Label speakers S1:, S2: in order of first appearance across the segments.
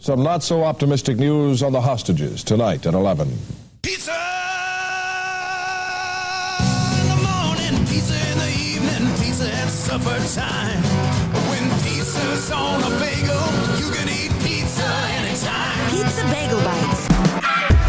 S1: Some not so optimistic news on the hostages tonight at 11.
S2: Pizza in the morning, pizza in the evening, pizza at supper time. When pizza's on a bagel, you can eat pizza anytime.
S3: Pizza Bagel Bites.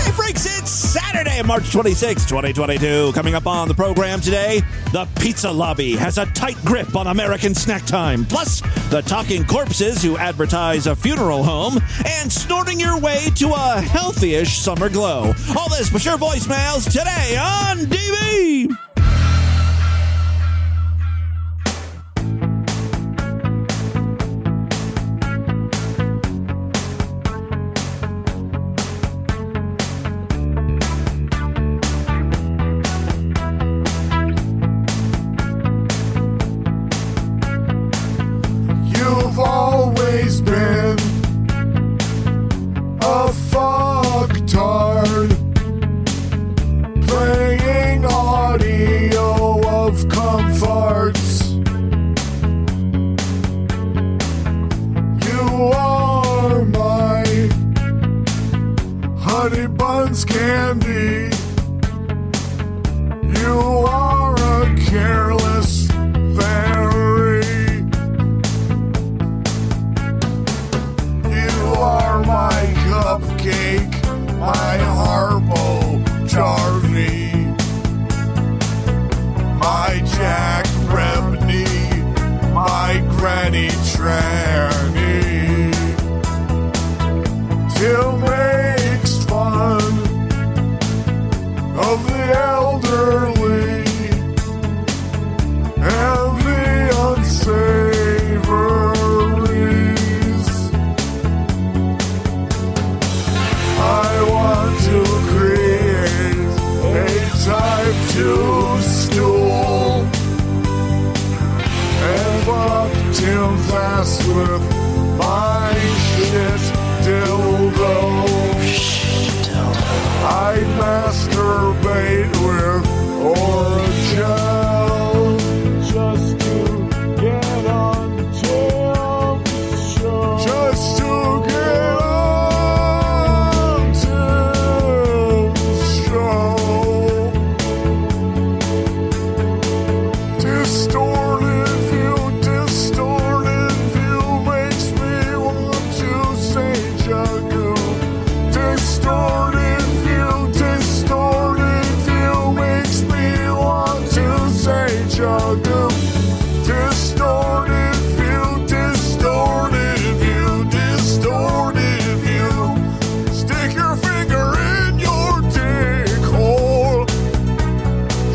S4: Hey, freaks, it's Saturday, March 26, 2022. Coming up on the program today, the pizza lobby has a tight grip on American snack time. Plus, the talking corpses who advertise a funeral home, and snorting your way to a healthy-ish summer glow. All this plus your voicemails today on DV.
S5: You've always been a fucktard, playing audio of comforts. You are my honey buns candy. You are a careless fairy. You are my cupcake, my Harpo Jarvie, my Jack Rebney, my Granny Tranny. Till makes fun of the elderly and the unsavories. I want to create a type 2 stool and fuck Tim's ass with my shit dildo. I masturbate with Oragel just to get on Tim's show. Just to get on Tim's show. Distorted view makes me want to say Jagu. Distorted view makes me want to say Jagu. Distorted view. Stick your finger in your dick hole.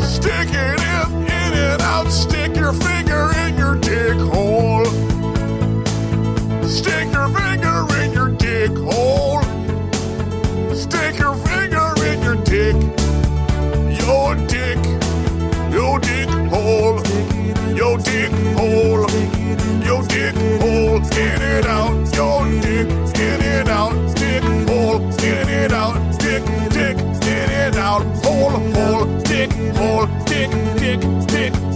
S5: Stick it in and out. Stick your finger in your dick hole. Stick your finger in your dick hole. Stick your finger in your dick. Your dick. Your dick hole. Your dick hole. Your dick hole. Get it out. Your dick. Get it out. Dick hole. Get it out. Dick. Get it out. Hole. Dick hole. Dick.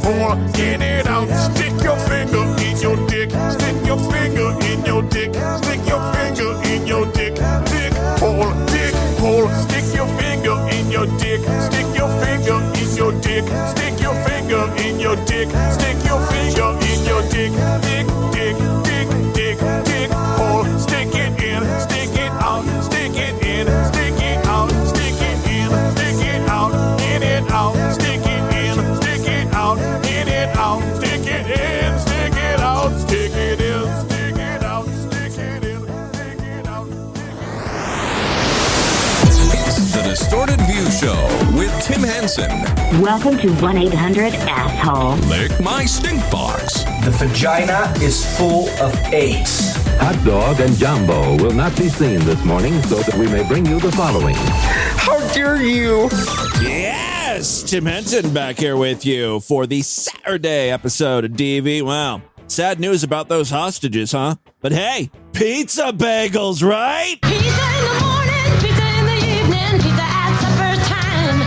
S5: Hole. Get it out. Stick your finger in your dick. Stick your finger in your dick. Stick your finger in your dick. Dick hole. Stick your finger in your dick. Stick your finger in your dick. Stick your finger in your dick. Stick your finger in your dick. Dick hole. Stick it in. Stick it out. Stick it in. Stick it out. Stick it in. Stick it out. Get it out. Stick it in. Stick it out. Get it out. Stick it in. Stick it out. Stick it in. Stick it out. Stick it in. Stick it out.
S6: It's the Distorted View Show with Tim Henson.
S3: Welcome to 1-800-ASSHOLE.
S6: Lick my stink box.
S7: The vagina is full of AIDS.
S8: Hot Dog and Jumbo will not be seen this morning, so that we may bring you the following.
S7: How dare you?
S4: Yes, Tim Henson back here with you for the Saturday episode of DV. Wow, sad news about those hostages, huh? But hey, pizza bagels, right?
S9: Pizza in the morning, pizza in the evening, pizza at supper time.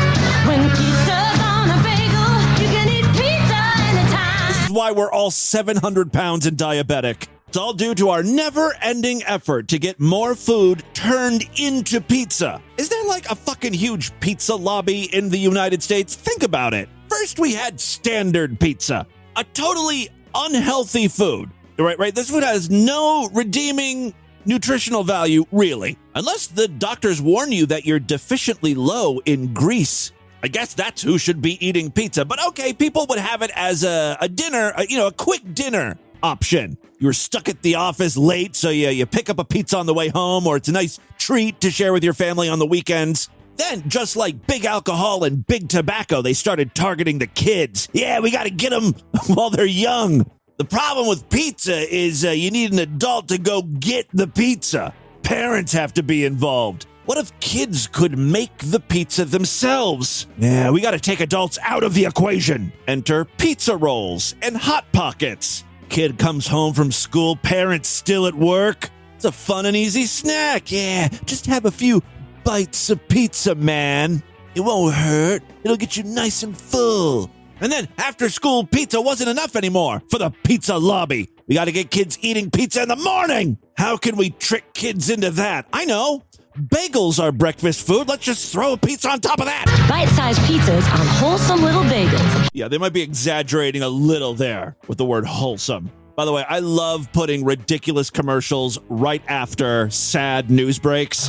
S9: When pizza's on a bagel, you can eat pizza anytime.
S4: This is why we're all 700 pounds and diabetic. It's all due to our never-ending effort to get more food turned into pizza. Is there like a fucking huge pizza lobby in the United States? Think about it. First, we had standard pizza, a totally unhealthy food. Right? This food has no redeeming nutritional value, really. Unless the doctors warn you that you're deficiently low in grease. I guess that's who should be eating pizza. But okay, people would have it as a dinner, a quick dinner option. You were stuck at the office late, so you pick up a pizza on the way home, or it's a nice treat to share with your family on the weekends. Then, just like big alcohol and big tobacco, they started targeting the kids. Yeah, we got to get them while they're young. The problem with pizza is you need an adult to go get the pizza. Parents have to be involved. What if kids could make the pizza themselves? Yeah, we got to take adults out of the equation. Enter pizza rolls and Hot Pockets. Kid comes home from school, parents still at work. It's a fun and easy snack. Yeah, just have a few bites of pizza, man. It won't hurt. It'll get you nice and full. And then after school pizza wasn't enough anymore for the pizza lobby. We got to get kids eating pizza in the morning. How can we trick kids into that? I know. Bagels are breakfast food. Let's just throw a pizza on top of that.
S9: Bite-sized pizzas on wholesome little bagels.
S4: Yeah, they might be exaggerating a little there with the word wholesome. By the way, I love putting ridiculous commercials right after sad news breaks.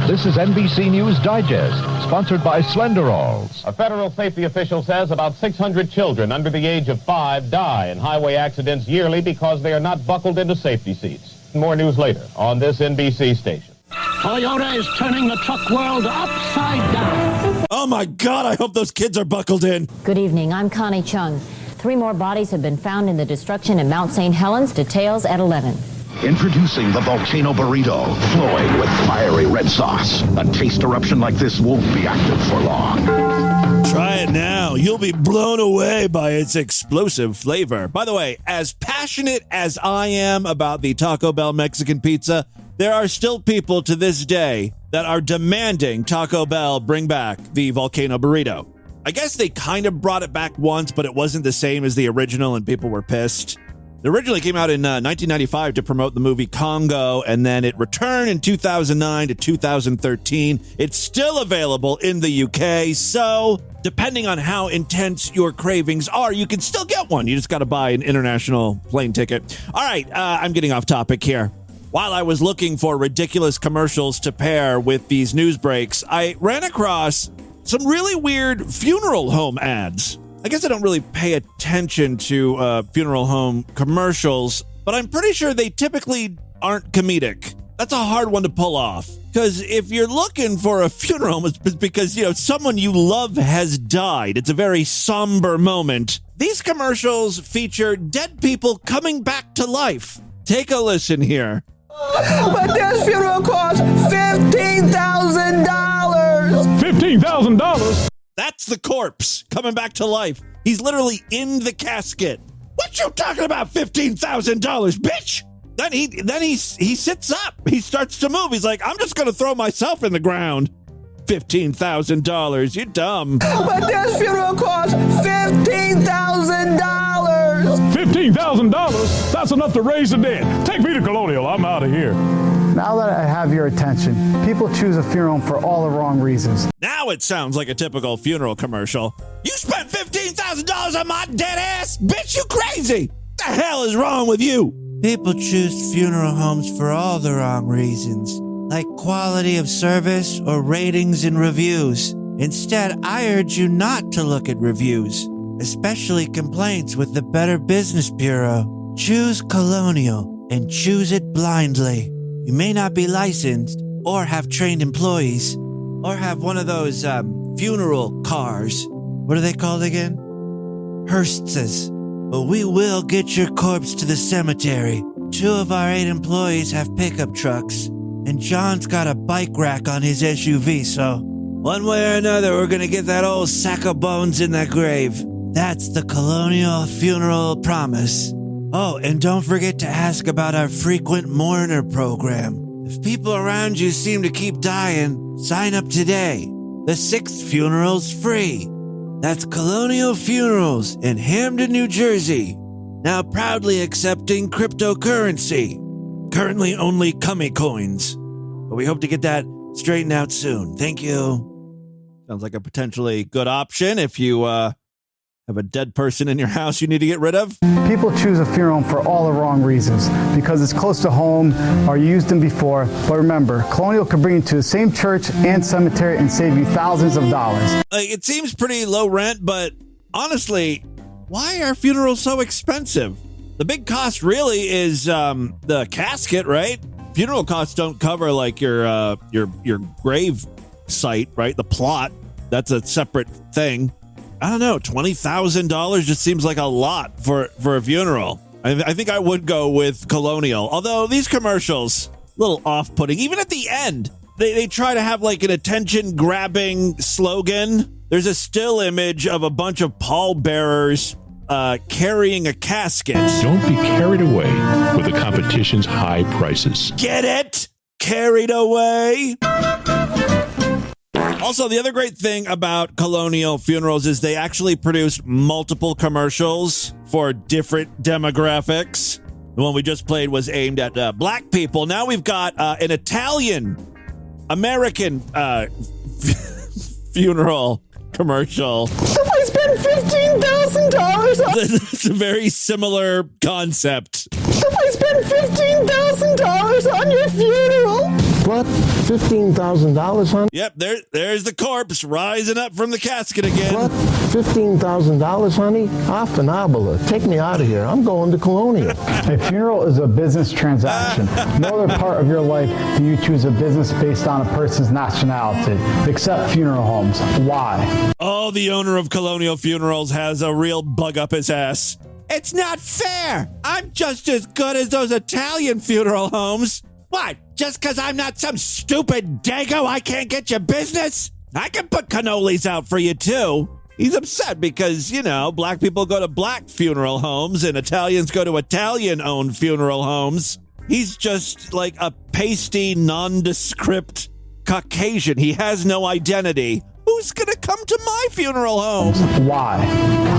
S8: This is NBC News Digest, sponsored by Slenderalls.
S10: A federal safety official says about 600 children under the age of 5 die in highway accidents yearly because they are not buckled into safety seats. More news later on this NBC station.
S11: Toyota is turning the truck world upside down.
S4: Oh my God, I hope those kids are buckled in.
S12: Good evening, I'm Connie Chung. 3 more bodies have been found in the destruction in Mount St. Helens. Details at 11.
S13: Introducing the Volcano Burrito, flowing with fiery red sauce. A taste eruption like this won't be active for long.
S4: Try it now. You'll be blown away by its explosive flavor. By the way, as passionate as I am about the Taco Bell Mexican pizza, there are still people to this day that are demanding Taco Bell bring back the Volcano Burrito. I guess they kind of brought it back once, but it wasn't the same as the original, and people were pissed. It originally came out in 1995 to promote the movie Congo, and then it returned in 2009 to 2013. It's still available in the UK, so depending on how intense your cravings are, you can still get one. You just got to buy an international plane ticket. All right, I'm getting off topic here. While I was looking for ridiculous commercials to pair with these news breaks, I ran across some really weird funeral home ads. I guess I don't really pay attention to funeral home commercials, but I'm pretty sure they typically aren't comedic. That's a hard one to pull off. Because if you're looking for a funeral, it's because, someone you love has died. It's a very somber moment. These commercials feature dead people coming back to life. Take a listen here.
S2: But this funeral costs $15,000.
S4: $15,000? That's the corpse coming back to life. He's literally in the casket. What you talking about, $15,000, bitch? Then he sits up. He starts to move. He's like, I'm just going to throw myself in the ground. $15,000. You're dumb.
S2: But this funeral costs $15,000.
S14: $15,000? That's enough to raise the dead. Take me to Colonial. I'm out of here.
S15: Now that I have your attention, people choose a funeral home for all the wrong reasons.
S4: Now it sounds like a typical funeral commercial. You spent $15,000 on my dead ass? Bitch, you crazy! What the hell is wrong with you?
S16: People choose funeral homes for all the wrong reasons, like quality of service or ratings and reviews. Instead, I urge you not to look at reviews, especially complaints with the Better Business Bureau. Choose Colonial and choose it blindly. You may not be licensed or have trained employees or have one of those funeral cars. What are they called again? Hearses. But we will get your corpse to the cemetery. 2 of our 8 employees have pickup trucks, and John's got a bike rack on his SUV, so one way or another, we're gonna get that old sack of bones in that grave. That's the Colonial Funeral Promise. Oh, and don't forget to ask about our frequent mourner program. If people around you seem to keep dying, sign up today. The 6th funeral's free. That's Colonial Funerals in Hamden, New Jersey.
S4: now proudly accepting cryptocurrency. Currently only Cummy coins, but we hope to get that straightened out soon. Thank you. Sounds like a potentially good option if you have a dead person in your house you need to get rid of.
S15: People choose a funeral home for all the wrong reasons, because it's close to home or you used them before. But remember, Colonial could bring you to the same church and cemetery and save you thousands of dollars.
S4: It seems pretty low rent, but honestly, why are funerals so expensive? The big cost really is the casket, right? Funeral costs don't cover like your grave site, right? The plot, that's a separate thing. I don't know, $20,000 just seems like a lot for a funeral. I think I would go with Colonial. Although these commercials, a little off-putting. Even at the end, they try to have like an attention-grabbing slogan. There's a still image of a bunch of pallbearers carrying a casket.
S17: Don't be carried away with the competition's high prices.
S4: Get it? Carried away? Also, the other great thing about Colonial Funerals is they actually produce multiple commercials for different demographics. The one we just played was aimed at black people. Now we've got an Italian-American funeral commercial.
S2: If I spend $15,000 on...
S4: It's a very similar concept.
S2: If I spend $15,000 on your funeral...
S18: What? $15,000, honey?
S4: Yep, there's the corpse rising up from the casket again.
S18: What? $15,000, honey? Afanabola. Take me out of here. I'm going to Colonial.
S15: A funeral is a business transaction. No other part of your life do you choose a business based on a person's nationality, except funeral homes. Why?
S4: Oh, the owner of Colonial Funerals has a real bug up his ass. It's not fair. I'm just as good as those Italian funeral homes. What? Just because I'm not some stupid dago, I can't get your business? I can put cannolis out for you, too. He's upset because, you know, black people go to black funeral homes and Italians go to Italian-owned funeral homes. He's just like a pasty, nondescript Caucasian. He has no identity. Who's going to come to my funeral home?
S15: Why?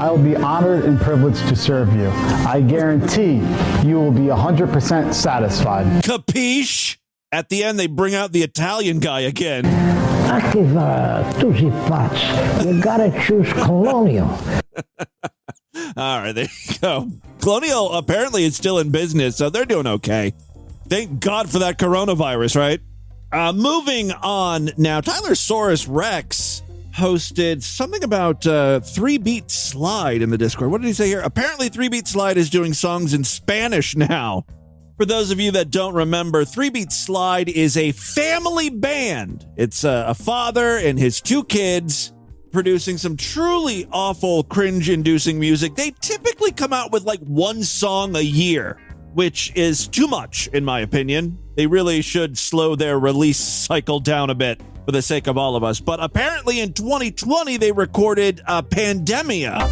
S15: I will be honored and privileged to serve you. I guarantee you will be 100% satisfied.
S4: Capiche? At the end, they bring out the Italian guy again.
S18: You gotta choose Colonial.
S4: All right, there you go. Colonial apparently is still in business, so they're doing okay. Thank God for that coronavirus, right? Moving on now, Tylersaurus Rex posted something about 3-Beat Slide in the Discord. What did he say here? Apparently 3-Beat Slide is doing songs in Spanish now. For those of you that don't remember, 3-Beat Slide is a family band. It's a father and his 2 kids producing some truly awful, cringe-inducing music. They typically come out with like 1 song a year, which is too much, in my opinion. They really should slow their release cycle down a bit for the sake of all of us. But apparently in 2020, they recorded Pandemia.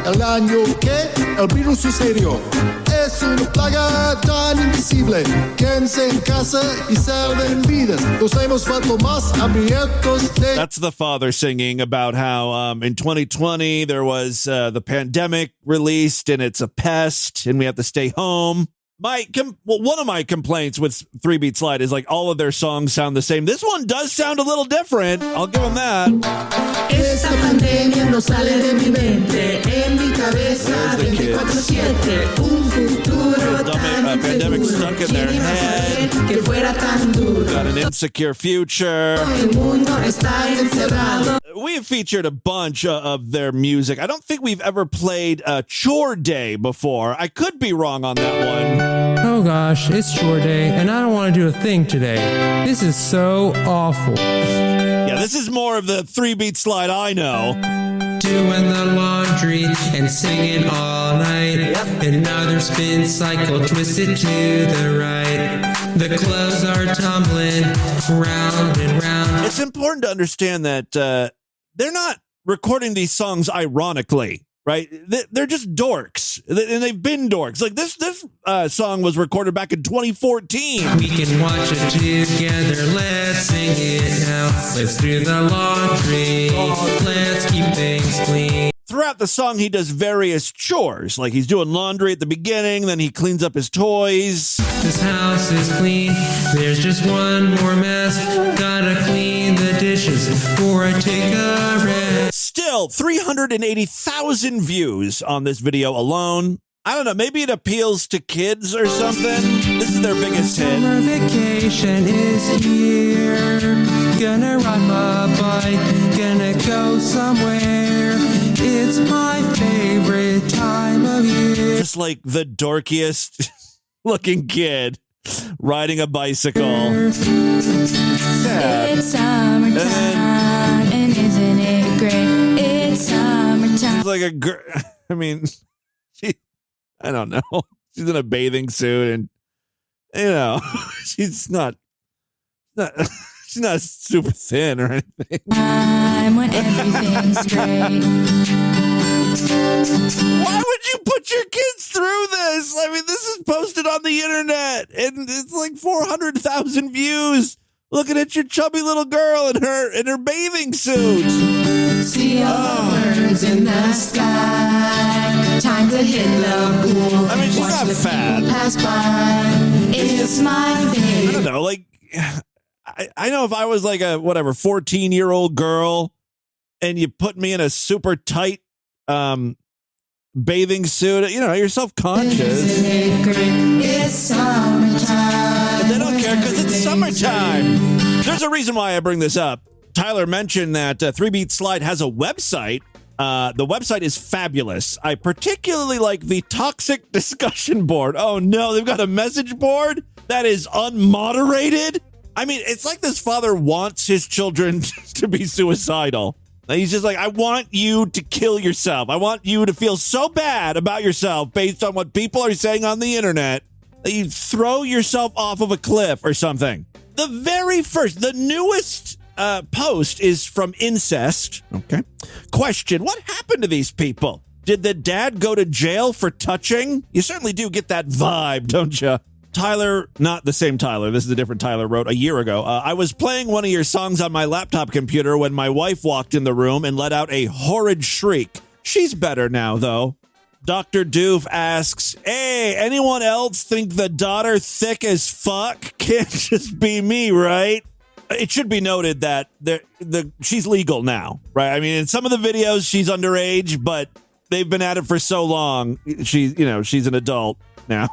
S19: El año que el virus sucedió. Es una plaga tan invisible. Quédense en casa y salven vidas. Nos hemos vuelto más abiertos de...
S4: That's the father singing about how in 2020 there was the pandemic released and it's a pest and we have to stay home. One of my complaints with 3-Beat Slide is like all of their songs sound the same. This one does sound a little different. I'll give them that.
S2: Esta pandemia no sale de mi mente, en mi cabeza 24/7. Un futuro tan
S4: pandemic stuck in their head.
S2: Que fuera tan duro.
S4: Got an insecure future.
S2: El mundo está encerrado.
S4: We have featured a bunch of their music. I don't think we've ever played Chore Day before. I could be wrong on that one.
S20: Oh gosh, it's chore day, and I don't want to do a thing today. This is so awful.
S4: Yeah, this is more of the 3-Beat Slide I know.
S20: Doing the laundry and singing all night. Another spin cycle twisted to the right. The clothes are tumbling round and round.
S4: It's important to understand that they're not recording these songs ironically, right? They're just dorks, and they've been dorks. Like this song was recorded back in 2014.
S20: We can watch it together. Let's sing it now. Let's do the laundry. Let's keep things clean.
S4: Throughout the song, he does various chores, like he's doing laundry at the beginning, then he cleans up his toys.
S20: This house is clean. There's just one more mess. Gotta clean the dishes before I take a rest.
S4: Still, 380,000 views on this video alone. I don't know, maybe it appeals to kids or something. This is their biggest hit.
S20: Summer vacation is here. Gonna ride my bike. Gonna go somewhere. It's my favorite time of year.
S4: Just like the dorkiest looking kid riding a bicycle. Sad.
S21: It's summertime, and isn't it great? It's summertime.
S4: She's like a girl. I mean, I don't know. She's in a bathing suit, and she's not super thin or anything.
S21: Time when everything's great.
S4: Why would you put your kids through this? I mean, this is posted on the internet, and it's like 400,000 views. Looking at your chubby little girl in her bathing suit.
S21: See all the birds in the sky. Time to hit the pool.
S4: I mean, she's not fat.
S21: Pass by. It's my baby.
S4: I don't know. Like, I know if I was like a 14-year-old girl, and you put me in a super tight bathing suit, you're self-conscious.
S21: It's summertime.
S4: But they don't care because it's summertime. There's a reason why I bring this up. Tyler mentioned that 3-Beat Slide has a website. The website is fabulous. I particularly like the toxic discussion board. Oh no, they've got a message board that is unmoderated. I mean, it's like this father wants his children to be suicidal. He's just like, I want you to kill yourself. I want you to feel so bad about yourself based on what people are saying on the internet that you throw yourself off of a cliff or something. The newest post is from Incest. Okay. Question, what happened to these people? Did the dad go to jail for touching? You certainly do get that vibe, don't you? Tyler, not the same Tyler. This is a different Tyler, wrote a year ago. I was playing one of your songs on my laptop computer when my wife walked in the room and let out a horrid shriek. She's better now, though. Dr. Doof asks, hey, anyone else think the daughter thick as fuck? Can't just be me, right? It should be noted that she's legal now, right? I mean, in some of the videos, she's underage, but they've been at it for so long. She's an adult now.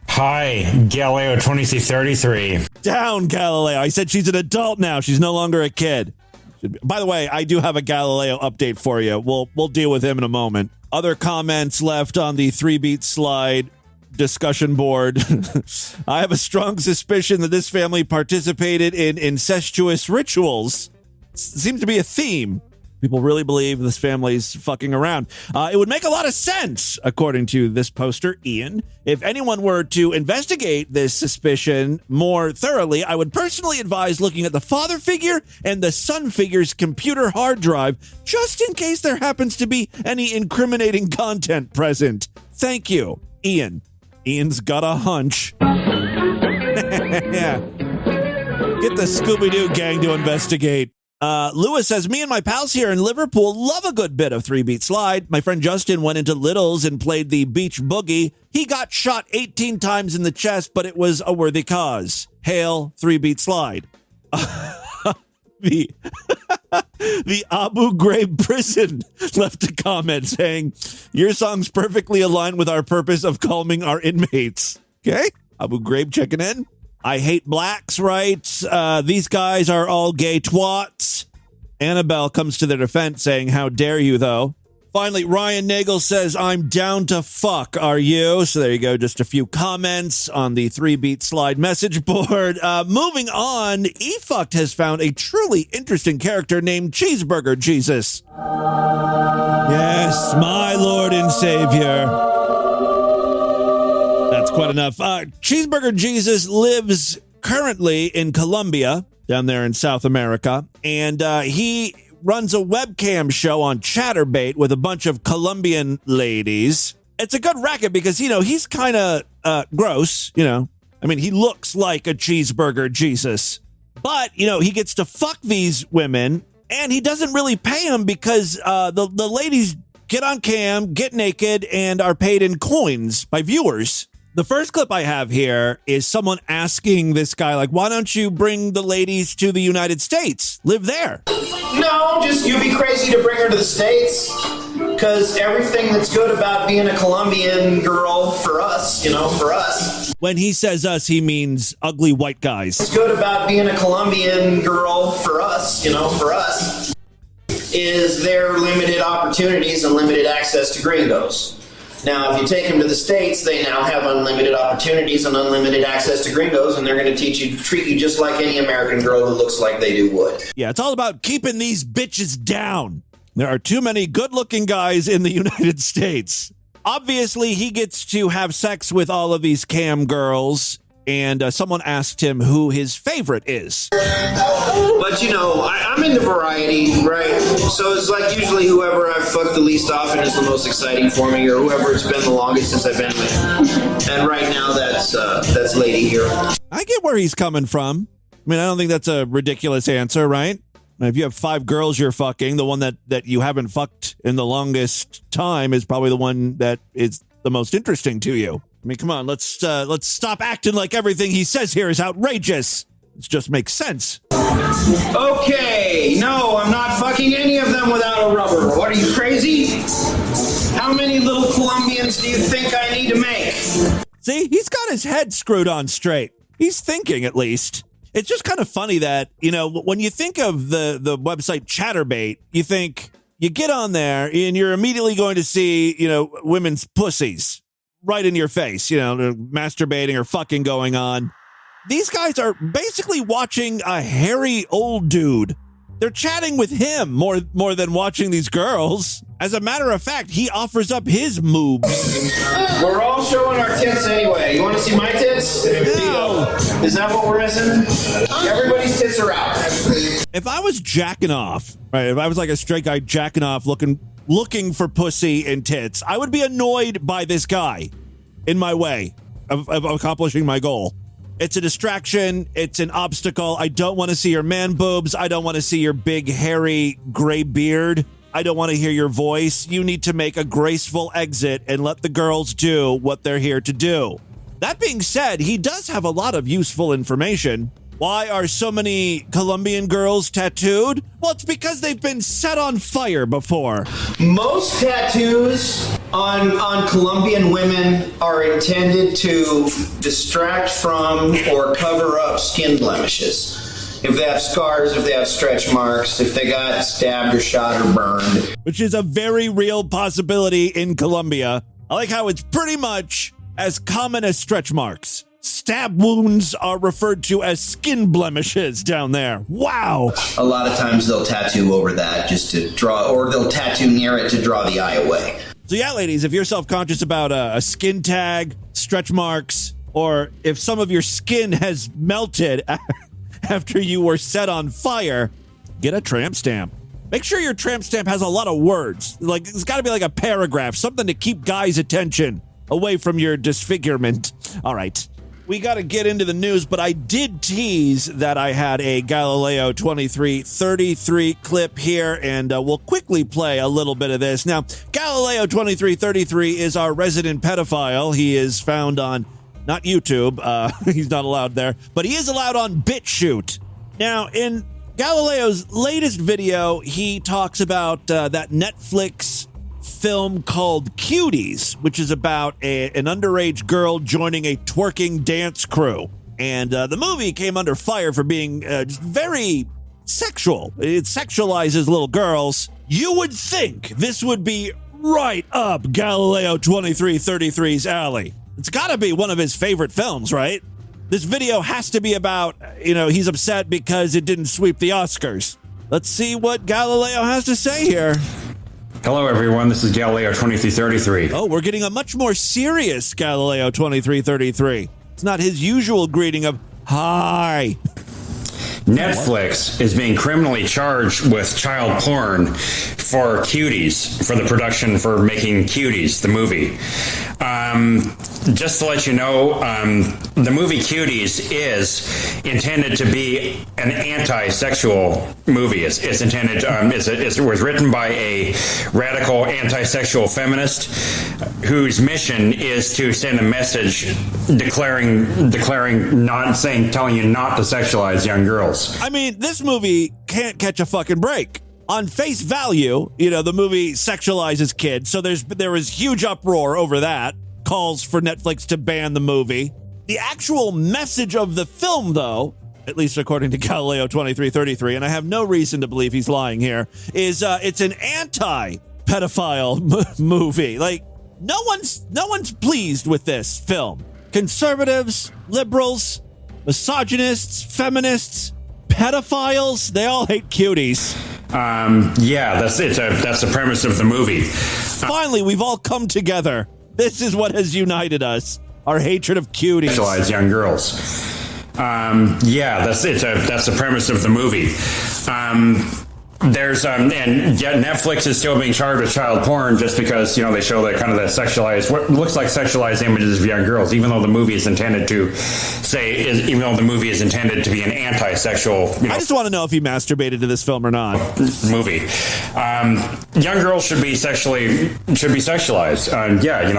S22: Hi, Galileo 2333.
S4: Down, Galileo. I said she's an adult now. She's no longer a kid. By the way, I do have a Galileo update for you. We'll deal with him in a moment. Other comments left on the 3-Beat Slide discussion board. I have a strong suspicion that this family participated in incestuous rituals. Seems to be a theme. People really believe this family's fucking around. It would make a lot of sense, according to this poster, Ian. If anyone were to investigate this suspicion more thoroughly, I would personally advise looking at the father figure and the son figure's computer hard drive, just in case there happens to be any incriminating content present. Thank you, Ian. Ian's got a hunch. Yeah. Get the Scooby-Doo gang to investigate. Lewis says, me and my pals here in Liverpool love a good bit of 3-Beat Slide. My friend Justin went into Little's and played the Beach Boogie. He got shot 18 times in the chest, but it was a worthy cause. Hail 3-Beat Slide. The Abu Ghraib prison left a comment saying, your song's perfectly aligned with our purpose of calming our inmates. Okay. Abu Ghraib checking in. I hate blacks writes, these guys are all gay twats. Annabelle comes to their defense saying, how dare you, though. Finally, Ryan Nagel says, I'm down to fuck, are you? So there you go, just a few comments on the 3-Beat Slide message board. Moving on, eFucked has found a truly interesting character named Cheeseburger Jesus. Yes, my Lord and Savior. That's quite enough. Cheeseburger Jesus lives currently in Colombia, down there in South America, and he runs a webcam show on Chatterbait with a bunch of Colombian ladies. It's a good racket because, he's kind of gross, I mean, he looks like a cheeseburger Jesus. But, he gets to fuck these women, and he doesn't really pay them because the ladies get on cam, get naked, and are paid in coins by viewers. The first clip I have here is someone asking this guy, like, why don't you bring the ladies to the United States? Live there.
S1: No, just you'd be crazy to bring her to the States. Because everything that's good about being a Colombian girl for us, for us.
S4: When he says us, he means ugly white guys.
S1: What's good about being a Colombian girl for us, for us, is their limited opportunities and limited access to gringos. Now, if you take them to the States, they now have unlimited opportunities and unlimited access to gringos, and they're going to treat you just like any American girl who looks like they do would.
S4: Yeah, it's all about keeping these bitches down. There are too many good-looking guys in the United States. Obviously, he gets to have sex with all of these cam girls, and someone asked him who his favorite is.
S1: But, I'm into variety, right? So it's like usually whoever I've fucked the least often is the most exciting for me, or whoever it's been the longest since I've been with. And right now, that's lady here.
S4: I get where he's coming from. I mean, I don't think that's a ridiculous answer, right? If you have 5 girls you're fucking, the one that you haven't fucked in the longest time is probably the one that is the most interesting to you. I mean, come on, let's stop acting like everything he says here is outrageous. It just makes sense.
S1: Okay, no, I'm not fucking any of them without a rubber. What, are you crazy? How many little Colombians do you think I need to make?
S4: See, he's got his head screwed on straight. He's thinking, at least. It's just kind of funny that, when you think of the website Chatterbait, you think you get on there and you're immediately going to see, women's pussies right in your face, masturbating or fucking going on. These guys are basically watching a hairy old dude. They're chatting with him more than watching these girls. As a matter of fact, he offers up his moves.
S1: We're all showing our tits anyway. You want to see my tits? No. Is that what we're missing? Everybody's tits are out.
S4: If I was jacking off, right? If I was like a straight guy jacking off, looking for pussy and tits, I would be annoyed by this guy in my way of accomplishing my goal. It's a distraction. It's an obstacle. I don't want to see your man boobs. I don't want to see your big, hairy, gray beard. I don't want to hear your voice. You need to make a graceful exit and let the girls do what they're here to do. That being said, he does have a lot of useful information. Why are so many Colombian girls tattooed? Well, it's because they've been set on fire before.
S1: Most tattoos on Colombian women are intended to distract from or cover up skin blemishes. If they have scars, if they have stretch marks, if they got stabbed or shot or burned.
S4: Which is a very real possibility in Colombia. I like how it's pretty much as common as stretch marks. Stab wounds are referred to as skin blemishes down there. Wow.
S1: A lot of times they'll tattoo over that just to draw, or they'll tattoo near it to draw the eye away.
S4: So yeah, ladies, if you're self-conscious about a skin tag, stretch marks, or if some of your skin has melted after you were set on fire, get a tramp stamp. Make sure your tramp stamp has a lot of words. Like, it's got to be like a paragraph, something to keep guys' attention away from your disfigurement. All right. We got to get into the news, but I did tease that I had a Galileo 2333 clip here, and we'll quickly play a little bit of this. Now, Galileo 2333 is our resident pedophile. He is found on, not YouTube, he's not allowed there, but he is allowed on BitChute. Now, in Galileo's latest video, he talks about that Netflix film called Cuties, which is about an underage girl joining a twerking dance crew. And the movie came under fire for being just very sexual. It sexualizes little girls. You would think this would be right up Galileo 2333's alley. It's got to be one of his favorite films, right? This video has to be about, he's upset because it didn't sweep the Oscars. Let's see what Galileo has to say here.
S22: Hello, everyone. This is Galileo 2333.
S4: Oh, we're getting a much more serious Galileo 2333. It's not his usual greeting of, hi.
S22: Netflix is being criminally charged with child porn for Cuties, for the production for making Cuties, the movie. Just to let you know, the movie Cuties is intended to be an anti-sexual movie. It's intended. It was written by a radical anti-sexual feminist whose mission is to send a message telling you not to sexualize young girls.
S4: I mean, this movie can't catch a fucking break. On face value, the movie sexualizes kids, so there was huge uproar over that. Calls for Netflix to ban the movie. The actual message of the film, though, at least according to Galileo 2333, and I have no reason to believe he's lying here, is it's an anti-pedophile movie. Like, no one's pleased with this film. Conservatives, liberals, misogynists, feminists, pedophiles, they all hate Cuties.
S22: That's the premise of the movie.
S4: Finally, we've all come together. This is what has united us. Our hatred of Cuties.
S22: Sexualize young girls. That's the premise of the movie. Netflix is still being charged with child porn just because they show that kind of the sexualized, what looks like sexualized images of young girls, even though the movie is intended to be an anti-sexual.
S4: I just want to know if he masturbated to this film or not.
S22: Movie. Young girls should be sexualized.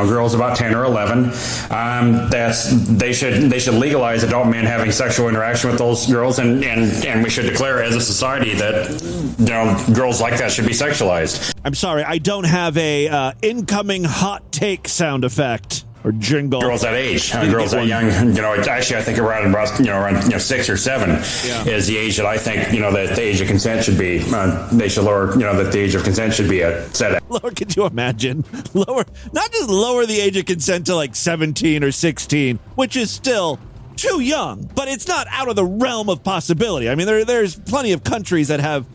S22: Girls about 10 or 11. They should legalize adult men having sexual interaction with those girls, and we should declare as a society that girls like that should be sexualized.
S4: I'm sorry, I don't have a incoming hot take sound effect or jingle.
S22: Girls that age, girls that young, actually I think around 6 or 7 is the age that I think, that the age of consent should be, they should lower, that the age of consent should be set at.
S4: Lower, could you imagine? Not just lower the age of consent to like 17 or 16, which is still too young, but it's not out of the realm of possibility. I mean, there's plenty of countries that have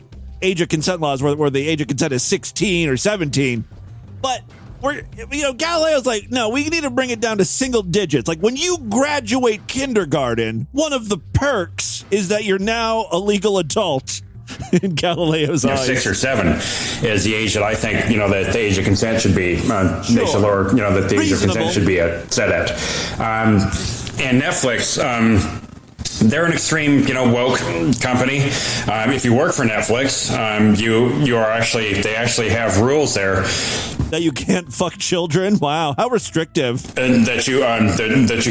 S4: age of consent laws where the age of consent is 16 or 17, but Galileo's like, no, we need to bring it down to single digits. Like, when you graduate kindergarten, one of the perks is that you're now a legal adult in Galileo's eyes.
S22: 6 or 7 is the age that I think, that the age of consent should be, they should lower, that the age of consent should be set at. And Netflix, they're an extreme, woke company. If you work for Netflix, they actually have rules there
S4: that you can't fuck children. Wow, how restrictive!
S22: And that you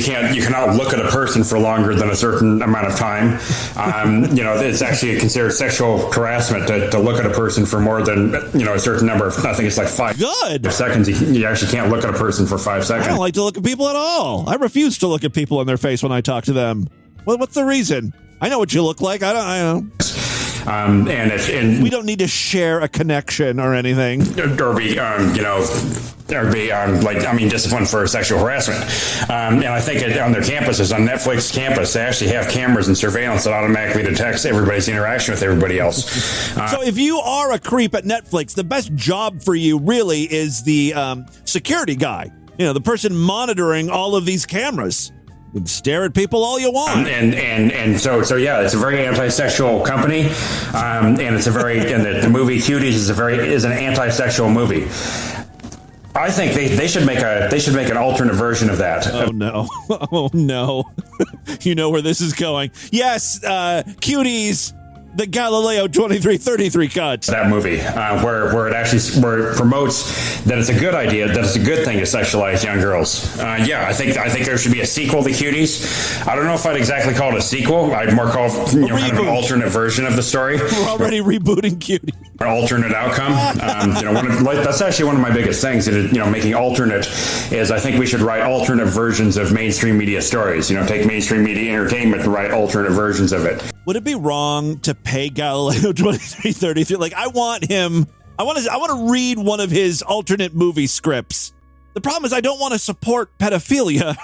S22: cannot look at a person for longer than a certain amount of time. It's actually considered sexual harassment to look at a person for more than a certain number of. I think it's like 5 seconds. You actually can't look at a person for 5 seconds.
S4: I don't like to look at people at all. I refuse to look at people in their face when I talk to them. Well, what's the reason? I know what you look like. I don't. We don't need to share a connection or anything,
S22: or be disciplined for sexual harassment. And I think on their campuses, on Netflix campus, they actually have cameras and surveillance that automatically detects everybody's interaction with everybody else.
S4: So if you are a creep at Netflix, the best job for you really is the security guy. The person monitoring all of these cameras. You can stare at people all you want.
S22: So it's a very anti-sexual company, and the movie Cuties is an anti-sexual movie. I think they should make an alternate version of that.
S4: Oh no! Oh no! You know where this is going. Yes, Cuties. The Galileo 2333 cut.
S22: That movie, where it promotes that it's a good idea, that it's a good thing to sexualize young girls. I think there should be a sequel to Cuties. I don't know if I'd exactly call it a sequel. I'd more call it kind of an alternate version of the story.
S4: We're already rebooting Cuties.
S22: An alternate outcome. That's actually one of my biggest things. Making alternate is I think we should write alternate versions of mainstream media stories. Take mainstream media entertainment and write alternate versions of it.
S4: Would it be wrong to pay Galileo 2333? Like, I want to read one of his alternate movie scripts. The problem is I don't want to support pedophilia,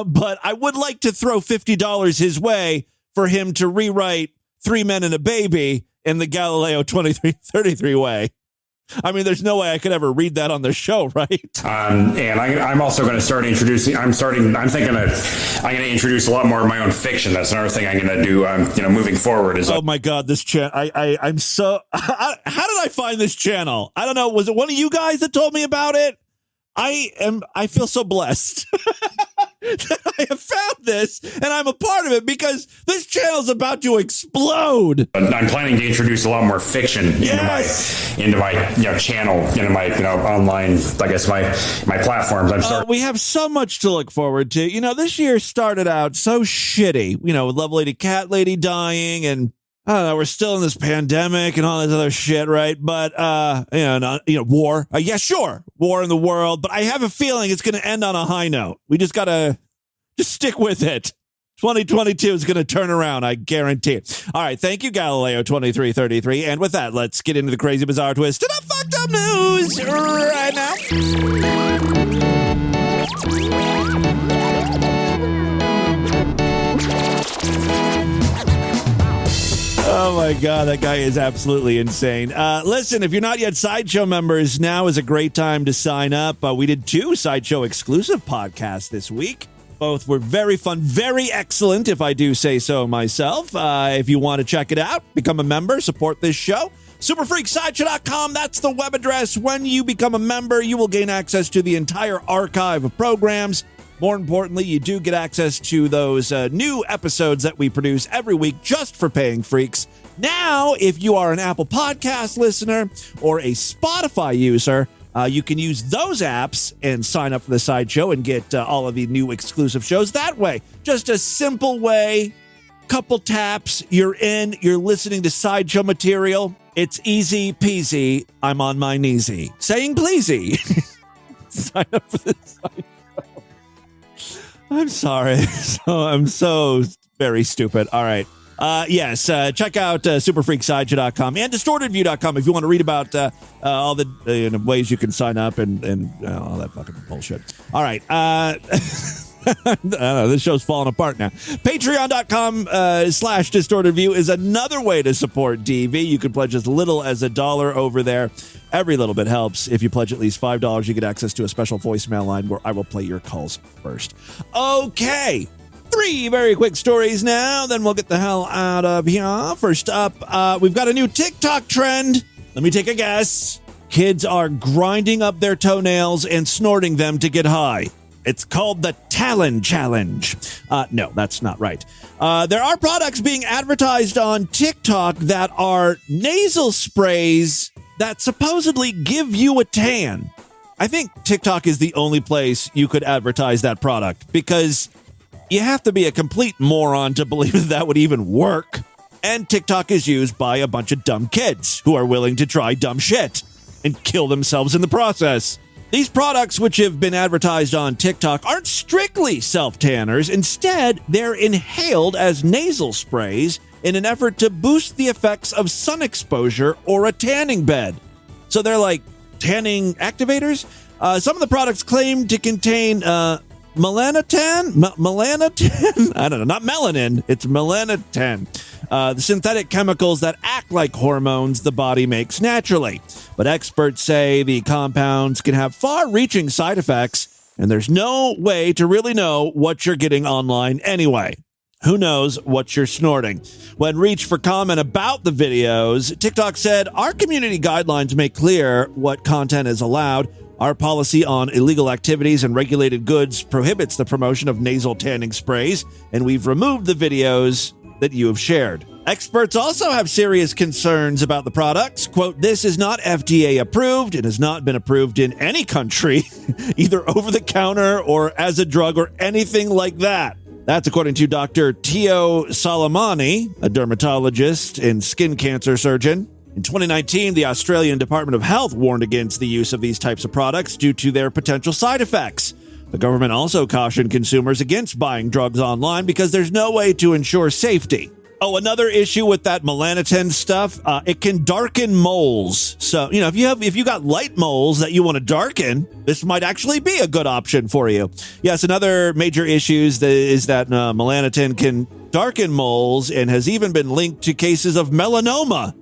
S4: but I would like to throw $50 his way for him to rewrite 3 Men and a Baby in the Galileo 2333 way. I mean, there's no way I could ever read that on the show, right?
S22: And I'm also going to start introducing. I'm thinking I'm going to introduce a lot more of my own fiction. That's another thing I'm going to do. Moving forward is.
S4: Oh my God, this channel! I'm so. How did I find this channel? I don't know. Was it one of you guys that told me about it? I feel so blessed that I have found this and I'm a part of it because this channel is about to explode.
S22: I'm planning to introduce a lot more fiction into my channel, into my online, I guess my platforms.
S4: We have so much to look forward to. This year started out so shitty. With Love Lady Cat Lady dying and. I don't know, we're still in this pandemic and all this other shit, right? But, war. Yeah, sure. War in the world. But I have a feeling it's going to end on a high note. We just got to stick with it. 2022 is going to turn around, I guarantee it. All right, thank you, Galileo 2333. And with that, let's get into the crazy, bizarre twist to the fucked up news right now. Oh, my God, that guy is absolutely insane. Listen, if you're not yet Sideshow members, now is a great time to sign up. We did 2 Sideshow exclusive podcasts this week. Both were very fun, very excellent, if I do say so myself. If you want to check it out, become a member, support this show. Superfreaksideshow.com, that's the web address. When you become a member, you will gain access to the entire archive of programs. More importantly, you do get access to those new episodes that we produce every week just for paying freaks. Now, if you are an Apple Podcast listener or a Spotify user, you can use those apps and sign up for the Sideshow and get all of the new exclusive shows that way. Just a simple way, couple taps, you're in, you're listening to Sideshow material. It's easy peasy. I'm on my kneesy. Saying pleasy. Sign up for the Sideshow. I'm sorry. I'm so very stupid. All right. Yes. Check out superfreaksideshow.com and distortedview.com if you want to read about all the ways you can sign up and all that fucking bullshit. All right. I don't know, this show's falling apart now. Patreon.com/distortedview is another way to support DV. You can pledge as little as $1 over there. Every little bit helps. If you pledge at least $5, you get access to a special voicemail line where I will play your calls first. Okay. 3 very quick stories now, then we'll get the hell out of here. First up, we've got a new TikTok trend. Let me take a guess. Kids are grinding up their toenails and snorting them to get high. It's called the Talon Challenge. No, that's not right. There are products being advertised on TikTok that are nasal sprays that supposedly give you a tan. I think TikTok is the only place you could advertise that product because you have to be a complete moron to believe that would even work. And TikTok is used by a bunch of dumb kids who are willing to try dumb shit and kill themselves in the process. These products, which have been advertised on TikTok, aren't strictly self-tanners. Instead, they're inhaled as nasal sprays in an effort to boost the effects of sun exposure or a tanning bed. So they're like tanning activators. Some of the products claim to contain melanotan? Melanotan? I don't know. Not melanin. It's melanotan. The synthetic chemicals that act like hormones the body makes naturally. But experts say the compounds can have far-reaching side effects, and there's no way to really know what you're getting online anyway. Who knows what you're snorting? When reached for comment about the videos, TikTok said, "Our community guidelines make clear what content is allowed. Our policy on illegal activities and regulated goods prohibits the promotion of nasal tanning sprays, and we've removed the videos that you have shared." Experts also have serious concerns about the products. Quote, "This is not FDA approved. It has not been approved in any country, either over the counter or as a drug or anything like that." That's according to Dr. Tio Salamani, a dermatologist and skin cancer surgeon. In 2019, the Australian Department of Health warned against the use of these types of products due to their potential side effects. The government also cautioned consumers against buying drugs online because there's no way to ensure safety. Oh, another issue with that melanotan stuff, it can darken moles. So, if you got light moles that you want to darken, this might actually be a good option for you. Yes, another major issue is that melanotan can darken moles and has even been linked to cases of melanoma.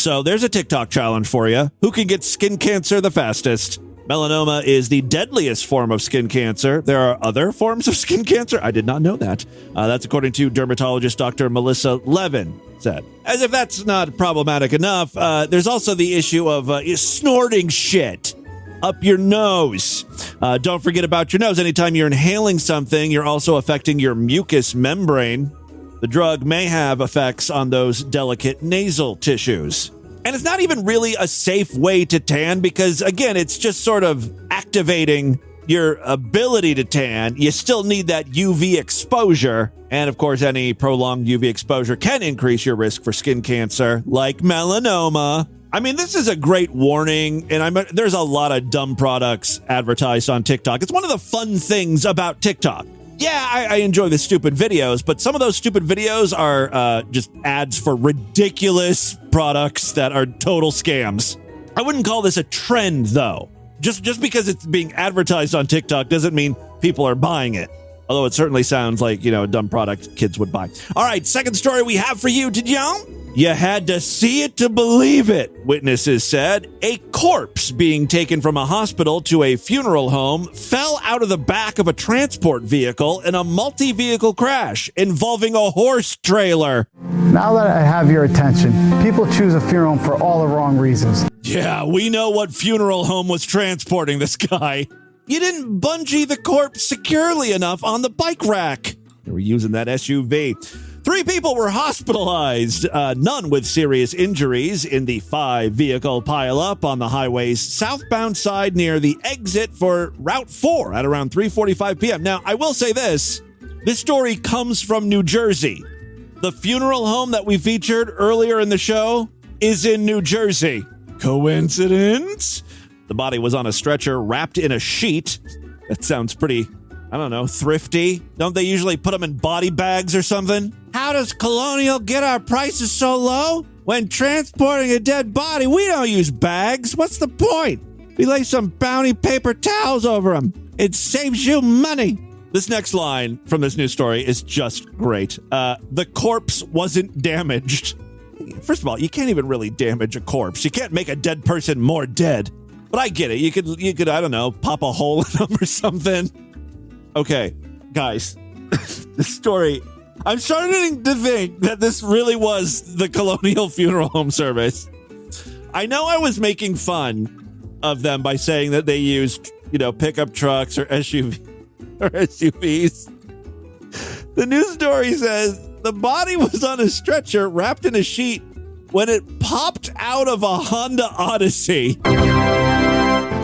S4: So there's a TikTok challenge for you. Who can get skin cancer the fastest? Melanoma is the deadliest form of skin cancer. There are other forms of skin cancer. I did not know that. That's according to dermatologist Dr. Melissa Levin said. As if that's not problematic enough, there's also the issue of snorting shit up your nose. Don't forget about your nose. Anytime you're inhaling something, you're also affecting your mucous membrane. The drug may have effects on those delicate nasal tissues. And it's not even really a safe way to tan because, again, it's just sort of activating your ability to tan. You still need that UV exposure. And, of course, any prolonged UV exposure can increase your risk for skin cancer, like melanoma. I mean, this is a great warning, and there's a lot of dumb products advertised on TikTok. It's one of the fun things about TikTok. Yeah, I enjoy the stupid videos, but some of those stupid videos are just ads for ridiculous products that are total scams. I wouldn't call this a trend, though. Just because it's being advertised on TikTok doesn't mean people are buying it. Although it certainly sounds like, a dumb product kids would buy. All right, second story we have for you, did y'all? You had to see it to believe it, witnesses said. A corpse being taken from a hospital to a funeral home fell out of the back of a transport vehicle in a multi-vehicle crash involving a horse trailer.
S15: Now that I have your attention, people choose a funeral home for all the wrong reasons.
S4: Yeah, we know what funeral home was transporting this guy. You didn't bungee the corpse securely enough on the bike rack. They were using that SUV. 3 people were hospitalized, none with serious injuries in the 5-vehicle pileup on the highway's southbound side near the exit for Route 4 at around 3:45 p.m. Now, I will say this story comes from New Jersey. The funeral home that we featured earlier in the show is in New Jersey. Coincidence? The body was on a stretcher wrapped in a sheet. That sounds pretty, thrifty. Don't they usually put them in body bags or something? How does Colonial get our prices so low? When transporting a dead body, we don't use bags. What's the point? We lay some bounty paper towels over them. It saves you money. This next line from this news story is just great. The corpse wasn't damaged. First of all, you can't even really damage a corpse. You can't make a dead person more dead. But I get it. You could, pop a hole in them or something. Okay, guys, this story, I'm starting to think that this really was the Colonial Funeral Home Service. I know I was making fun of them by saying that they used, pickup trucks or SUVs. The news story says the body was on a stretcher wrapped in a sheet when it popped out of a Honda Odyssey.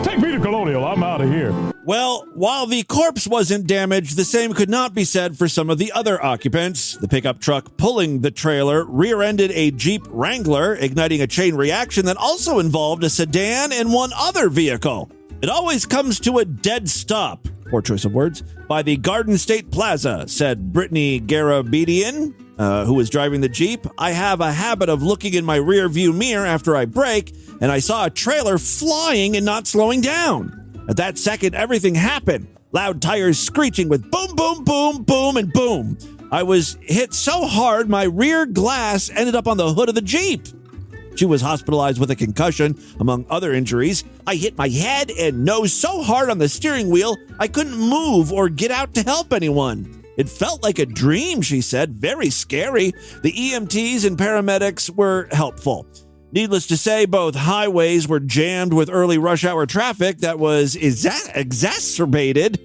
S14: Take me to Colonial. I'm out of here.
S4: Well, while the corpse wasn't damaged, the same could not be said for some of the other occupants. The pickup truck pulling the trailer rear-ended a Jeep Wrangler, igniting a chain reaction that also involved a sedan and one other vehicle. It always comes to a dead stop, poor choice of words, by the Garden State Plaza, said Brittany Garabedian, who was driving the Jeep. I have a habit of looking in my rear view mirror after I brake, and I saw a trailer flying and not slowing down. At that second, everything happened. Loud tires screeching with boom, boom, boom, boom, and boom. I was hit so hard, my rear glass ended up on the hood of the Jeep. She was hospitalized with a concussion, among other injuries. I hit my head and nose so hard on the steering wheel, I couldn't move or get out to help anyone. It felt like a dream, she said. Very scary. The EMTs and paramedics were helpful. Needless to say, both highways were jammed with early rush hour traffic that was exacerbated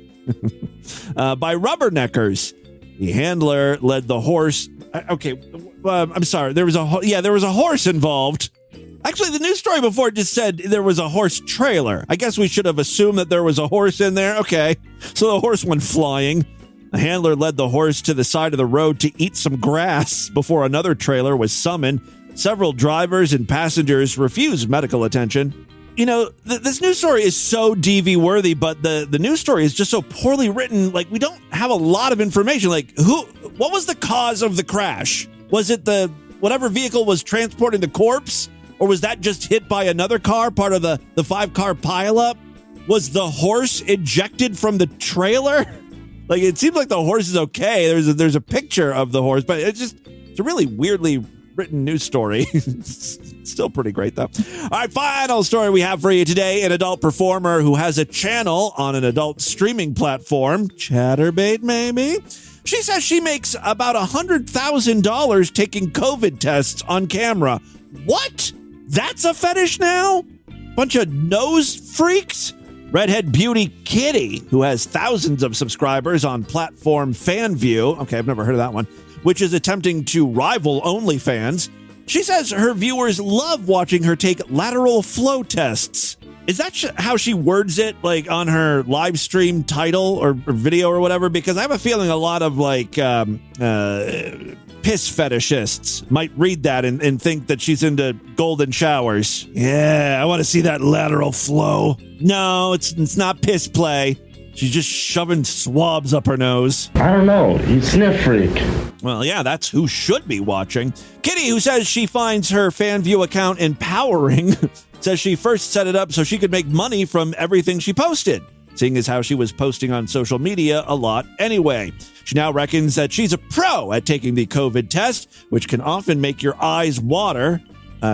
S4: by rubberneckers. The handler led the horse. I'm sorry. There was a horse involved. Actually, the news story before just said there was a horse trailer. I guess we should have assumed that there was a horse in there. Okay. So the horse went flying. The handler led the horse to the side of the road to eat some grass before another trailer was summoned. Several drivers and passengers refused medical attention. This news story is so DV-worthy, but the news story is just so poorly written. Like, we don't have a lot of information. Like, what was the cause of the crash? Was it whatever vehicle was transporting the corpse? Or was that just hit by another car, part of the 5-car pileup? Was the horse ejected from the trailer? Like, it seems like the horse is okay. There's a picture of the horse, but it's a really weirdly written news story. Still pretty great, though. All right, final story we have for you today. An adult performer who has a channel on an adult streaming platform, Chatterbait maybe. She says she makes about $100,000 taking COVID tests on camera. What? That's a fetish now? Bunch of nose freaks? Redhead beauty Kitty, who has thousands of subscribers on platform FanView. Okay, I've never heard of that one. Which is attempting to rival OnlyFans. She says her viewers love watching her take lateral flow tests. Is that how she words it, like on her live stream title or video or whatever? Because I have a feeling a lot of piss fetishists might read that and think that she's into golden showers. Yeah, I want to see that lateral flow. No, it's not piss play. She's just shoving swabs up her nose.
S3: I don't know. You sniff freak.
S4: Well, yeah, that's who should be watching. Kitty, who says she finds her FanView account empowering, says she first set it up so she could make money from everything she posted, seeing as how she was posting on social media a lot anyway. She now reckons that she's a pro at taking the COVID test, which can often make your eyes water.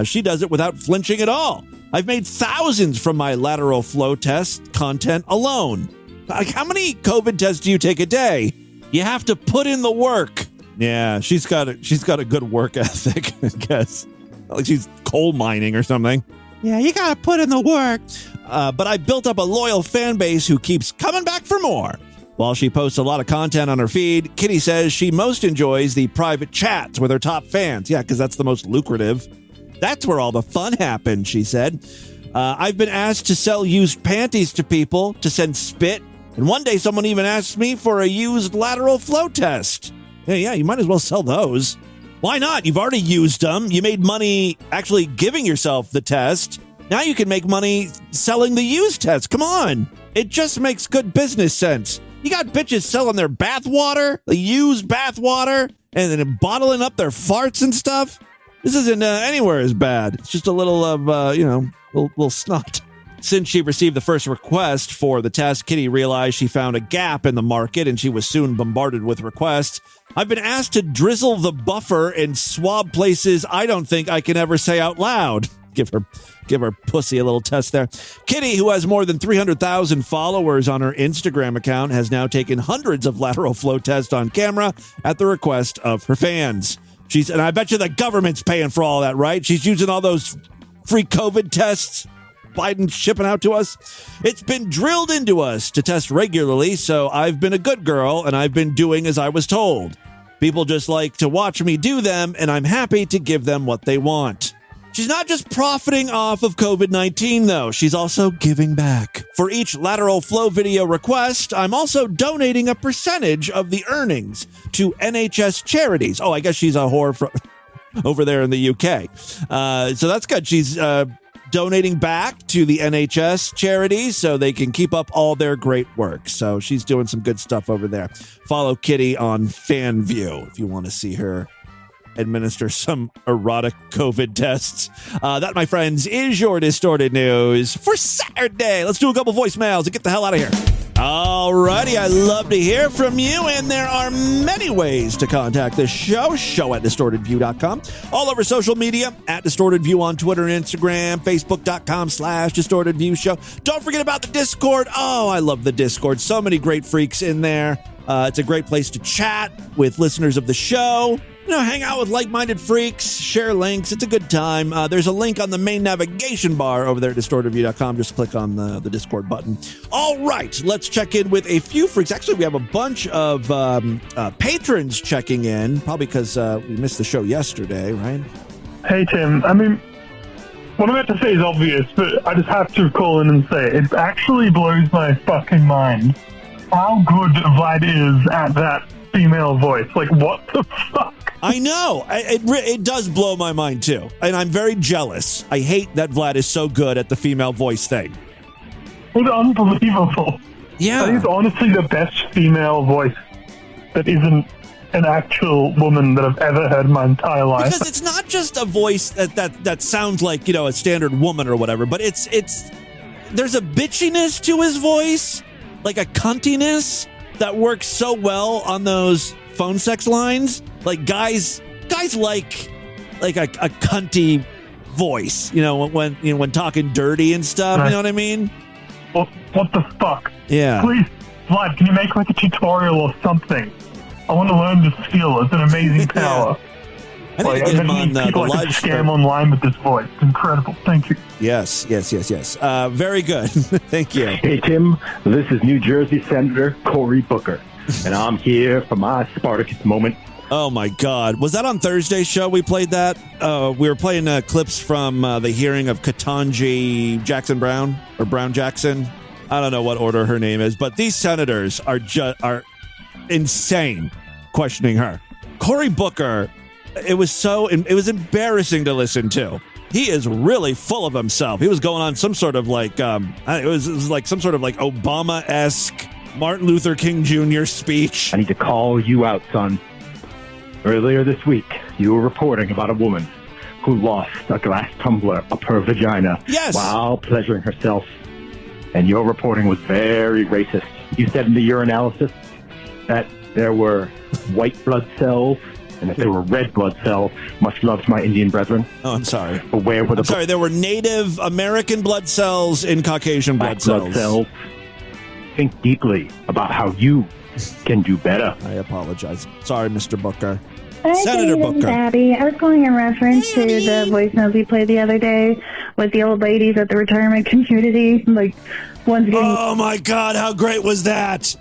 S4: She does it without flinching at all. I've made thousands from my lateral flow test content alone. Like, how many COVID tests do you take a day? You have to put in the work. Yeah, she's got a good work ethic, I guess. Like she's coal mining or something. Yeah, you got to put in the work. But I built up a loyal fan base who keeps coming back for more. While she posts a lot of content on her feed, Kitty says she most enjoys the private chats with her top fans. Yeah, because that's the most lucrative. That's where all the fun happens, she said. I've been asked to sell used panties to people to send spit. And one day someone even asked me for a used lateral flow test. Yeah, you might as well sell those. Why not? You've already used them. You made money actually giving yourself the test. Now you can make money selling the used test. Come on. It just makes good business sense. You got bitches selling their bathwater, the used bathwater, and then bottling up their farts and stuff. This isn't anywhere as bad. It's just a little of, little snot. Since she received the first request for the test, Kitty realized she found a gap in the market and she was soon bombarded with requests. I've been asked to drizzle the buffer and swab places I don't think I can ever say out loud. Give her pussy a little test there. Kitty, who has more than 300,000 followers on her Instagram account, has now taken hundreds of lateral flow tests on camera at the request of her fans. And I bet you the government's paying for all that, right? She's using all those free COVID tests Biden shipping out to us. It's been drilled into us to test regularly, so I've been a good girl and I've been doing as I was told. People just like to watch me do them, and I'm happy to give them what they want. She's not just profiting off of COVID-19, though. She's also giving back. For each lateral flow video request, I'm also donating a percentage of the earnings to NHS charities. Oh, I guess she's a whore from over there in the UK. So that's good. She's donating back to the NHS charities so they can keep up all their great work. So she's doing some good stuff over there. Follow Kitty on FanView if you want to see her administer some erotic COVID tests. That, my friends, is your Distorted News for Saturday. Let's do a couple voicemails and get the hell out of here. Alrighty, I love to hear from you, and there are many ways to contact this show at distortedview.com. All over social media, at Distorted View on Twitter and Instagram, facebook.com/distortedviewshow. Don't forget about the Discord. Oh, I love the Discord. So many great freaks in there. It's a great place to chat with listeners of the show. Hang out with like-minded freaks, share links. It's a good time. There's a link on the main navigation bar over there at distortedview.com. Just click on the Discord button. All right, let's check in with a few freaks. Actually, we have a bunch of patrons checking in, probably because we missed the show yesterday, right?
S5: Hey, Tim. I mean, what I'm about to say is obvious, but I just have to call in and say it actually blows my fucking mind how good Vlad is at that female voice. Like, what the fuck?
S4: I know. It does blow my mind, too. And I'm very jealous. I hate that Vlad is so good at the female voice thing.
S5: It's unbelievable.
S4: Yeah.
S5: I think it's honestly the best female voice that isn't an actual woman that I've ever heard in my entire life.
S4: Because it's not just a voice that sounds like, a standard woman or whatever, but it's there's a bitchiness to his voice, like a cuntiness that works so well on those phone sex lines. Like guys like like a cunty voice, when talking dirty and stuff. You know what I mean?
S5: What the fuck?
S4: Yeah.
S5: Please, Vlad, can you make like a tutorial or something? I want to learn this skill. It's an amazing power.
S4: I think get him on the live
S5: scam online with this voice. It's incredible. Thank you.
S4: Yes. Very good. Thank you.
S6: Hey, Tim. This is New Jersey Senator Cory Booker, and I'm here for my Spartacus moment.
S4: Oh, my God. Was that on Thursday's show we played that? We were playing clips from the hearing of Ketanji Jackson Brown, or Brown Jackson. I don't know what order her name is, but these senators are insane questioning her. Cory Booker, it was embarrassing to listen to. He is really full of himself. He was going on some sort of like, it was like some sort of like Obama-esque Martin Luther King Jr. speech.
S6: I need to call you out, son. Earlier this week, you were reporting about a woman who lost a glass tumbler up her vagina while pleasuring herself. And your reporting was very racist. You said in the urinalysis that there were white blood cells and that there were red blood cells. Much love to my Indian brethren.
S4: Oh, I'm sorry.
S6: But where were the
S4: there were Native American blood cells in Caucasian blood cells.
S6: Think deeply about how you can do better.
S4: I apologize. Sorry, Mr. Booker.
S7: Hi,
S4: Senator
S7: David and
S4: Booker.
S7: Abby. I was calling in reference to the voicemails we played the other day with the old ladies at the retirement community. Like, one's getting...
S4: Oh, my God. How great was that?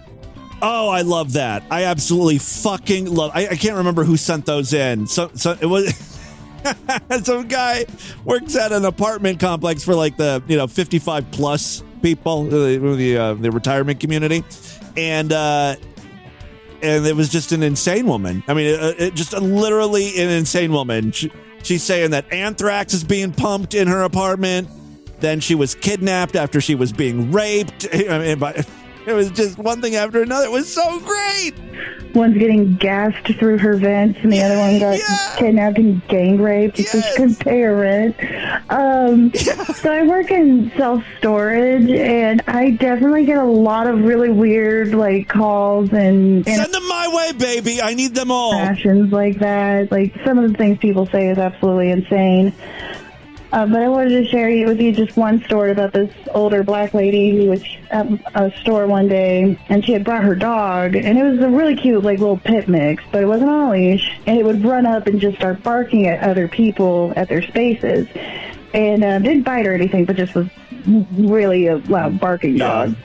S4: Oh, I love that. I absolutely fucking love... I can't remember who sent those in. So it was... Some guy works at an apartment complex for like the 55 plus people, the retirement community, and it was just an insane woman. I mean, just literally an insane woman. She's saying that anthrax is being pumped in her apartment. Then she was kidnapped after she was being raped. I mean, it was just one thing after another. It was so great.
S7: One's getting gassed through her vents, and the other one got kidnapped and gang raped so she couldn't pay her rent. So I work in self-storage, and I definitely get a lot of really weird calls and
S4: send them my way, baby. I need them all.
S7: Passions like that. Like some of the things people say is absolutely insane. But I wanted to share with you just one story about this older black lady who was at a store one day, and she had brought her dog, and it was a really cute, little pit mix, but it wasn't on a leash, and it would run up and just start barking at other people at their spaces, and didn't bite or anything, but just was really a loud barking dog.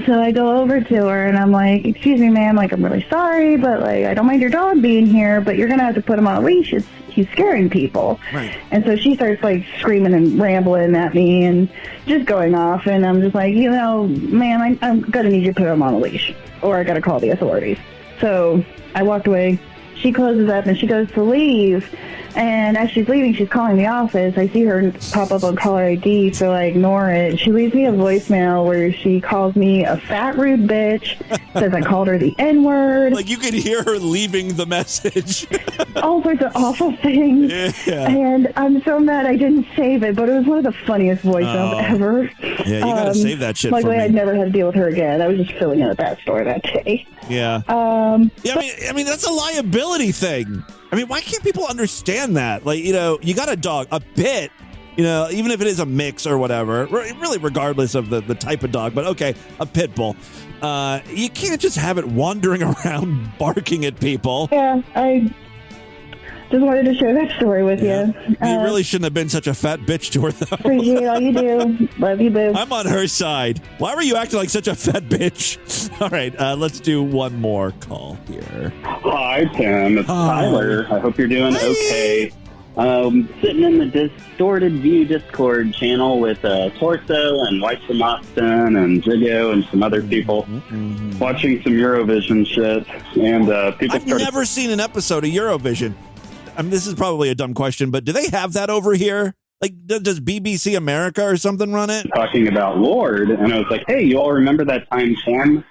S7: So I go over to her, and I'm like, excuse me, ma'am, I'm really sorry, but, I don't mind your dog being here, but you're going to have to put him on a leash. He's scaring people.
S4: Right.
S7: And so she starts, screaming and rambling at me and just going off, and I'm just like, ma'am, I'm going to need you to put him on a leash, or I got to call the authorities. So I walked away. She closes up, and she goes to leave. And as she's leaving, she's calling the office. I see her pop up on caller ID, so I ignore it. She leaves me a voicemail where she calls me a fat, rude bitch, says I called her the N-word.
S4: You could hear her leaving the message.
S7: All sorts of awful things.
S4: Yeah.
S7: And I'm so mad I didn't save it, but it was one of the funniest voicemails ever.
S4: Yeah, you got to save that shit for me.
S7: Luckily, I'd never had to deal with her again. I was just filling in at that store that day.
S4: Yeah. I mean, that's a liability thing. I mean, why can't people understand that? You got a dog, a pit, even if it is a mix or whatever, really regardless of the type of dog, but okay, a pit bull. You can't just have it wandering around barking at people.
S7: Yeah, I just wanted to share that story with you.
S4: You really shouldn't have been such a fat bitch to her, though.
S7: Appreciate all you do. Love you, boo.
S4: I'm on her side. Why were you acting like such a fat bitch? All right, let's do one more call here.
S23: Hi, Tim. It's Tyler. I hope you're doing okay. Sitting in the Distorted View Discord channel with Torso and White from Austin and Jigo and some other people watching some Eurovision shit. And
S4: I've never seen an episode of Eurovision. I mean, this is probably a dumb question, but do they have that over here? Does BBC America or something run it?
S23: Talking about Lord, and I was like, hey, you all remember that time Tim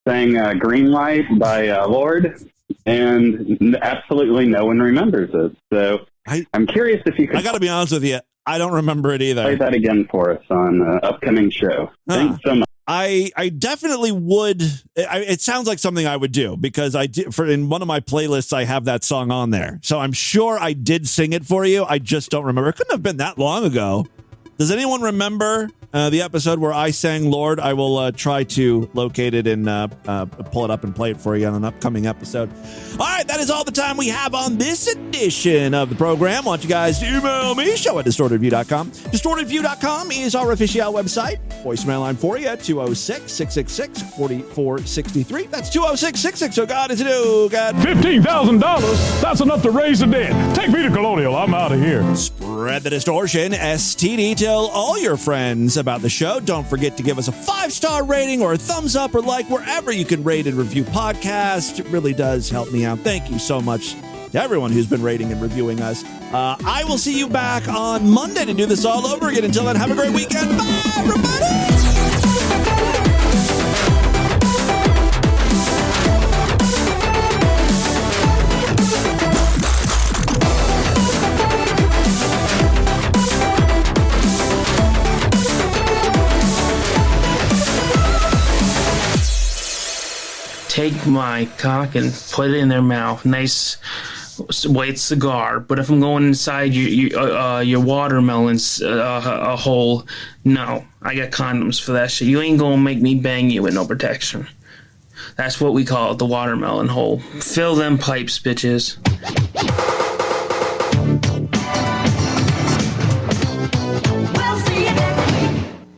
S23: sang Green Light by Lord? And absolutely no one remembers it. So I'm curious if you could...
S4: I got to be honest with you. I don't remember it either.
S23: Play that again for us on an upcoming show. Thanks so much.
S4: I definitely would. It sounds like something I would do because in one of my playlists, I have that song on there. So I'm sure I did sing it for you. I just don't remember. It couldn't have been that long ago. Does anyone remember the episode where I sang Lord? I will try to locate it and pull it up and play it for you on an upcoming episode. All right, that is all the time we have on this edition of the program. I want you guys to email me, show@distortedview.com. Distortedview.com is our official website. Voicemail line for you at 206-666-4463. That's 206-66. Oh, God, is it oh, God.
S14: $15,000? That's enough to raise the dead. Take me to Colonial. I'm out of here.
S4: Spread the distortion. STD. Tell all your friends about the show. Don't forget to give us a 5-star rating or a thumbs up or like wherever you can rate and review podcasts. It really does help me out. Thank you so much to everyone who's been rating and reviewing us. I will see you back on Monday to do this all over again. Until then, have a great weekend. Bye, everybody!
S8: Take my cock and put it in their mouth. Nice white cigar. But if I'm going inside your watermelon's a hole, no. I got condoms for that shit. You ain't gonna make me bang you with no protection. That's what we call it, the watermelon hole. Fill them pipes, bitches.
S21: We'll see.